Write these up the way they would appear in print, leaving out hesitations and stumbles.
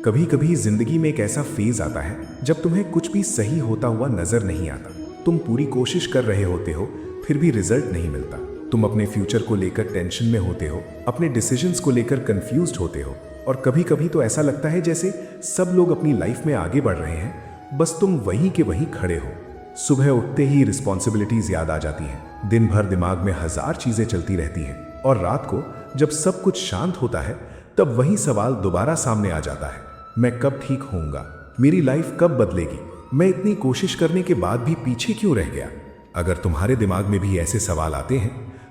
कभी कभी जिंदगी में एक ऐसा फेज आता है जब तुम्हें कुछ भी सही होता हुआ नजर नहीं आता। तुम पूरी कोशिश कर रहे होते हो, फिर भी रिजल्ट नहीं मिलता। तुम अपने फ्यूचर को लेकर टेंशन में होते हो, अपने डिसीजंस को लेकर कंफ्यूज्ड होते हो, और कभी कभी तो ऐसा लगता है जैसे सब लोग अपनी लाइफ में आगे बढ़ रहे हैं, बस तुम वहीं के वहीं खड़े हो। सुबह उठते ही रिस्पॉन्सिबिलिटीज याद आ जाती हैं, दिन भर दिमाग में हजार चीजें चलती रहती हैं, और रात को जब सब कुछ शांत होता है तब वही सवाल दोबारा सामने आ जाता है, मैं कब ठीक होऊंगा, मेरी लाइफ कब बदलेगी, मैं इतनी कोशिश करने के बाद भी पीछे क्यों रह गया। अगर तुम्हारे दिमाग में भी ऐसे सवाल आते हैं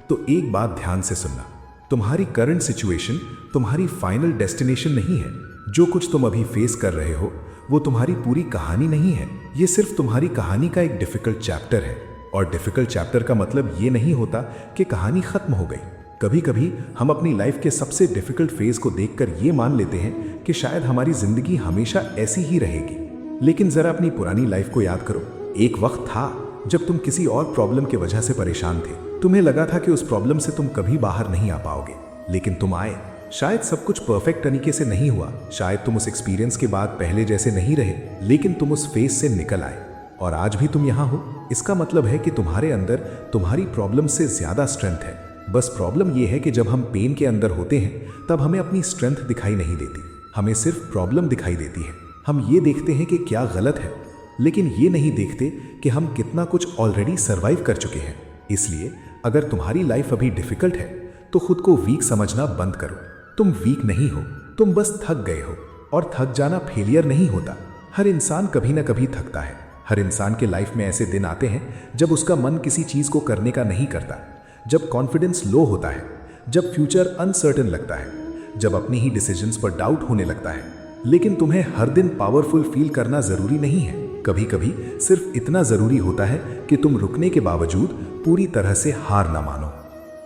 तो एक बात ध्यान से सुनना, तुम्हारी करंट सिचुएशन तुम्हारी फाइनल डेस्टिनेशन नहीं है। जो कुछ तुम अभी फेस कर रहे हो वो तुम्हारी पूरी कहानी नहीं है, ये सिर्फ तुम्हारी कहानी का एक डिफिकल्ट चैप्टर है। और डिफिकल्ट चैप्टर का मतलब ये नहीं होता कि कहानी खत्म हो गई। कभी कभी हम अपनी लाइफ के सबसे डिफिकल्ट फेज को देखकर ये मान लेते हैं कि शायद हमारी जिंदगी हमेशा ऐसी ही रहेगी। लेकिन जरा अपनी पुरानी लाइफ को याद करो। एक वक्त था जब तुम किसी और प्रॉब्लम की वजह से परेशान थे। तुम्हें लगा था कि उस प्रॉब्लम से तुम कभी बाहर नहीं आ पाओगे, लेकिन तुम आए। शायद सब कुछ परफेक्ट तरीके से नहीं हुआ, शायद तुम उस एक्सपीरियंस के बाद पहले जैसे नहीं रहे, लेकिन तुम उस फेज से निकल आए और आज भी तुम यहाँ हो। इसका मतलब है कि तुम्हारे अंदर तुम्हारी प्रॉब्लम से ज्यादा स्ट्रेंथ है। बस प्रॉब्लम यह है कि जब हम पेन के अंदर होते हैं तब हमें अपनी स्ट्रेंथ दिखाई नहीं देती, हमें सिर्फ प्रॉब्लम दिखाई देती है। हम ये देखते हैं कि क्या गलत है, लेकिन ये नहीं देखते कि हम कितना कुछ ऑलरेडी सर्वाइव कर चुके हैं। इसलिए अगर तुम्हारी लाइफ अभी डिफिकल्ट है तो खुद को वीक समझना बंद करो। तुम वीक नहीं हो, तुम बस थक गए हो, और थक जाना फेलियर नहीं होता। हर इंसान कभी ना कभी थकता है। हर इंसान के लाइफ में ऐसे दिन आते हैं जब उसका मन किसी चीज को करने का नहीं करता, जब कॉन्फिडेंस लो होता है, जब फ्यूचर अनसर्टेन लगता है, जब अपनी ही डिसीजंस पर डाउट होने लगता है। लेकिन तुम्हें हर दिन पावरफुल फील करना जरूरी नहीं है। कभी कभी सिर्फ इतना जरूरी होता है कि तुम रुकने के बावजूद पूरी तरह से हार ना मानो।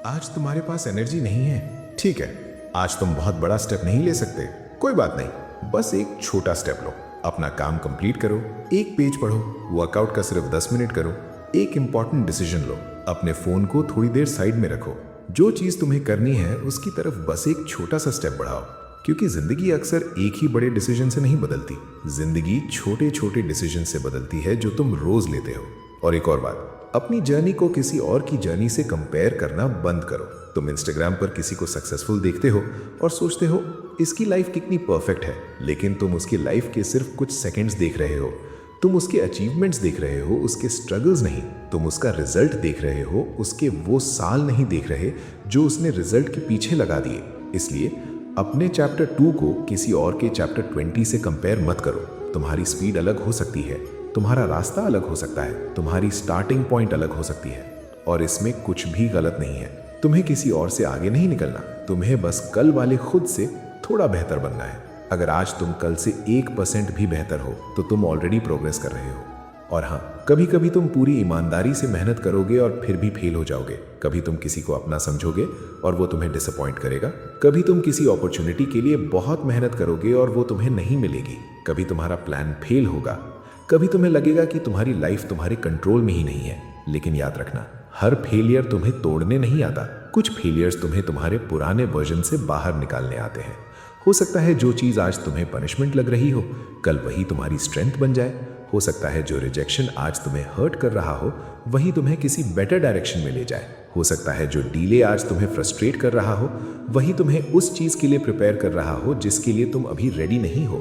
आज तुम्हारे पास एनर्जी नहीं है, ठीक है। आज तुम बहुत बड़ा स्टेप नहीं ले सकते, कोई बात नहीं। बस एक छोटा स्टेप लो, अपना काम कंप्लीट करो, एक पेज पढ़ो, वर्कआउट का सिर्फ 10 मिनट करो, एक इंपॉर्टेंट डिसीजन लो, अपने फोन को थोड़ी देर साइड में रखो। जो चीज तुम्हें करनी है उसकी तरफ बस एक छोटा सा स्टेप बढ़ाओ, क्योंकि जिंदगी अक्सर एक ही बड़े डिसीजन से नहीं बदलती। जिंदगी छोटे छोटे डिसीजन से बदलती है जो तुम रोज लेते हो। और एक और बात, अपनी जर्नी को किसी और की जर्नी से कंपेयर करना बंद करो। तुम इंस्टाग्राम पर किसी को सक्सेसफुल देखते हो और सोचते हो इसकी लाइफ कितनी परफेक्ट है, लेकिन तुम उसकी लाइफ के सिर्फ कुछ सेकंड्स देख रहे हो। तुम उसके अचीवमेंट्स देख रहे हो, उसके स्ट्रगल्स नहीं। तुम उसका रिजल्ट देख रहे हो, उसके वो साल नहीं देख रहे जो उसने रिजल्ट के पीछे लगा दिए। इसलिए अपने चैप्टर 2 को किसी और के चैप्टर 20 से कंपेयर मत करो। तुम्हारी स्पीड अलग हो सकती है, तुम्हारा रास्ता अलग हो सकता है, तुम्हारी स्टार्टिंग पॉइंट अलग हो सकती है, और इसमें कुछ भी गलत नहीं है। तुम्हें किसी और से आगे नहीं निकलना, तुम्हें बस कल वाले खुद से थोड़ा बेहतर बनना है। अगर आज तुम कल से 1% भी बेहतर हो तो तुम ऑलरेडी प्रोग्रेस कर रहे हो। और हाँ, कभी कभी तुम पूरी ईमानदारी से मेहनत करोगे और फिर भी फेल हो जाओगे। कभी तुम किसी को अपना समझोगे और वो तुम्हें डिसअपॉइंट करेगा। कभी तुम किसी अपॉर्चुनिटी के लिए बहुत मेहनत करोगे और वो तुम्हें नहीं मिलेगी। कभी तुम्हारा प्लान फेल होगा। कभी तुम्हें लगेगा कि तुम्हारी लाइफ तुम्हारे कंट्रोल में ही नहीं है। लेकिन याद रखना, हर फेलियर तुम्हें तोड़ने नहीं आता। कुछ फेलियर्स तुम्हें तुम्हारे पुराने वर्जन से बाहर निकालने आते हैं। हो सकता है जो चीज आज तुम्हें पनिशमेंट लग रही हो, कल वही तुम्हारी स्ट्रेंथ बन जाए। हो सकता है जो रिजेक्शन आज तुम्हें हर्ट कर रहा हो, वही तुम्हें किसी बेटर डायरेक्शन में ले जाए। हो सकता है जो डीले आज तुम्हें फ्रस्ट्रेट कर रहा हो, वही तुम्हें उस चीज के लिए प्रिपेयर कर रहा हो जिसके लिए तुम अभी रेडी नहीं हो।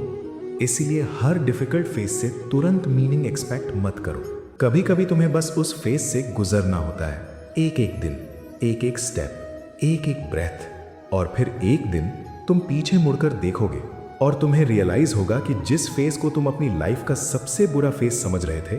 इसीलिए हर डिफिकल्ट फेज से तुरंत मीनिंग एक्सपेक्ट मत करो। कभी कभी तुम्हें बस उस फेज से गुजरना होता है। एक एक दिन, एक एक स्टेप, एक एक ब्रेथ, और फिर एक दिन तुम पीछे मुड़कर देखोगे और तुम्हें रियलाइज होगा कि जिस फेज को तुम अपनी लाइफ का सबसे बुरा फेज समझ रहे थे,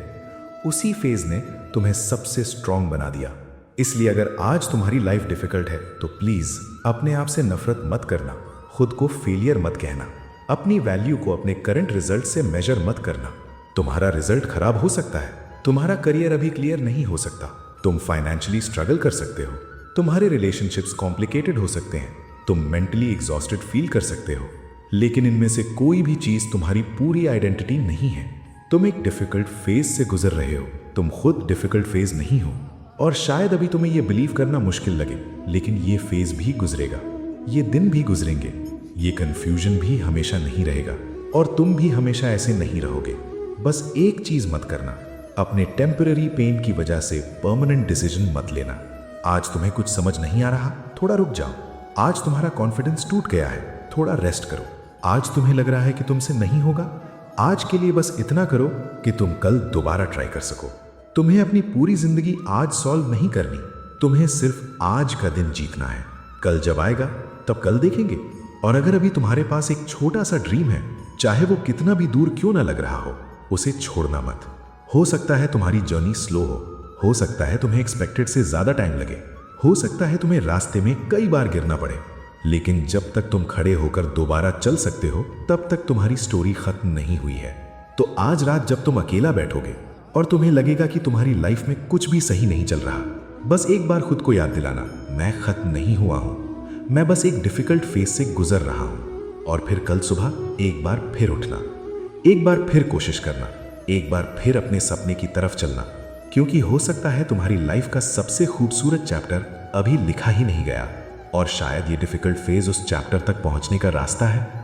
उसी फेज ने तुम्हें सबसे स्ट्रांग बना दिया। इसलिए अगर आज तुम्हारी लाइफ डिफिकल्ट है तो प्लीज अपने आप से नफरत मत करना, खुद को फेलियर मत कहना, अपनी वैल्यू को अपने करंट रिजल्ट से मेजर मत करना। तुम्हारा रिजल्ट खराब हो सकता है, तुम्हारा करियर अभी क्लियर नहीं हो सकता, तुम फाइनेंशियली स्ट्रगल कर सकते हो, तुम्हारे रिलेशनशिप्स कॉम्प्लिकेटेड हो सकते हैं, तुम मेंटली एग्जॉस्टेड फील कर सकते हो, लेकिन इनमें से कोई भी चीज तुम्हारी पूरी आइडेंटिटी नहीं है। तुम एक डिफिकल्ट फेज से गुजर रहे हो, तुम खुद डिफिकल्ट फेज नहीं हो। और शायद अभी तुम्हें यह बिलीव करना मुश्किल लगे, लेकिन ये फेज भी गुजरेगा, ये दिन भी गुजरेंगे, ये कंफ्यूजन भी हमेशा नहीं रहेगा। और तुम भी हमेशा ऐसे नहीं रहोगे। बस एक चीज मत करना, अपने टेम्पररी पेन की वजह से परमानेंट डिसीजन मत लेना। आज तुम्हें कुछ समझ नहीं आ रहा, थोड़ा रुक जाओ। आज तुम्हारा कॉन्फिडेंस टूट गया है, थोड़ा रेस्ट करो। आज तुम्हें लग रहा है कि तुमसे नहीं होगा, आज के लिए बस इतना करो कि तुम कल दोबारा ट्राई कर सको। तुम्हें अपनी पूरी जिंदगी आज सॉल्व नहीं करनी, तुम्हें सिर्फ आज का दिन जीतना है। कल जब आएगा तब कल देखेंगे। और अगर अभी तुम्हारे पास एक छोटा सा ड्रीम है, चाहे वो कितना भी दूर क्यों ना लग रहा हो, उसे छोड़ना मत। हो सकता है तुम्हारी जर्नी स्लो हो सकता है तुम्हें एक्सपेक्टेड से ज्यादा टाइम लगे, हो सकता है तुम्हें रास्ते में कई बार गिरना पड़े, लेकिन जब तक तुम खड़े होकर दोबारा चल सकते हो तब तक तुम्हारी स्टोरी खत्म नहीं हुई है। तो आज रात जब तुम अकेला बैठोगे और तुम्हें लगेगा कि तुम्हारी लाइफ में कुछ भी सही नहीं चल रहा, बस एक बार खुद को याद दिलाना, मैं खत्म नहीं हुआ हूं, मैं बस एक डिफिकल्ट फेज से गुजर रहा हूं। और फिर कल सुबह एक बार फिर उठना, एक बार फिर कोशिश करना, एक बार फिर अपने सपने की तरफ चलना, क्योंकि हो सकता है तुम्हारी लाइफ का सबसे खूबसूरत चैप्टर अभी लिखा ही नहीं गया, और शायद ये डिफिकल्ट फेज उस चैप्टर तक पहुंचने का रास्ता है।